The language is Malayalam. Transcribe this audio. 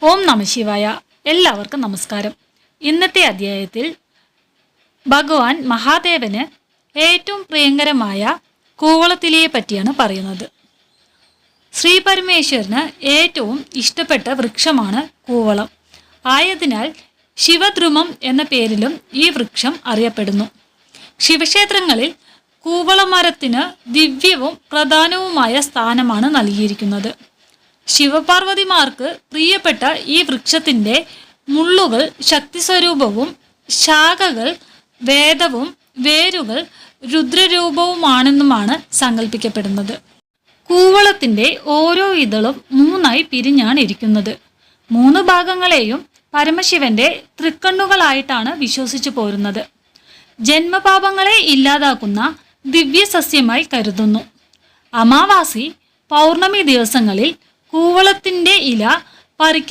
ഓം നമ ശിവായ. എല്ലാവർക്കും നമസ്കാരം. ഇന്നത്തെ അധ്യായത്തിൽ ഭഗവാൻ മഹാദേവന് ഏറ്റവും പ്രിയങ്കരമായ കൂവളത്തിലയെ പറ്റിയാണ് പറയുന്നത്. ശ്രീ പരമേശ്വരന് ഏറ്റവും ഇഷ്ടപ്പെട്ട വൃക്ഷമാണ് കൂവളം. ആയതിനാൽ ശിവദ്രുമം എന്ന പേരിലും ഈ വൃക്ഷം അറിയപ്പെടുന്നു. ശിവക്ഷേത്രങ്ങളിൽ കൂവളമരത്തിന് ദിവ്യവും പ്രധാനവുമായ സ്ഥാനമാണ് നൽകിയിരിക്കുന്നത്. ശിവപാർവതിമാർക്ക് പ്രിയപ്പെട്ട ഈ വൃക്ഷത്തിൻ്റെ മുള്ളുകൾ ശക്തിസ്വരൂപവും ശാഖകൾ വേദവും വേരുകൾ രുദ്രരൂപവുമാണെന്നുമാണ് സങ്കല്പിക്കപ്പെടുന്നത്. കൂവളത്തിൻ്റെ ഓരോ ഇതളും 3ആയി പിരിഞ്ഞാണ് ഇരിക്കുന്നത്. 3 ഭാഗങ്ങളെയും പരമശിവന്റെ തൃക്കണ്ണുകളായിട്ടാണ് വിശ്വസിച്ചു പോരുന്നത്. ജന്മപാപങ്ങളെ ഇല്ലാതാക്കുന്ന ദിവ്യസസ്യമായി കരുതുന്നു. അമാവാസി, പൗർണമി ദിവസങ്ങളിൽ കൂവളത്തിൻ്റെ ഇല പറിക്കാൻ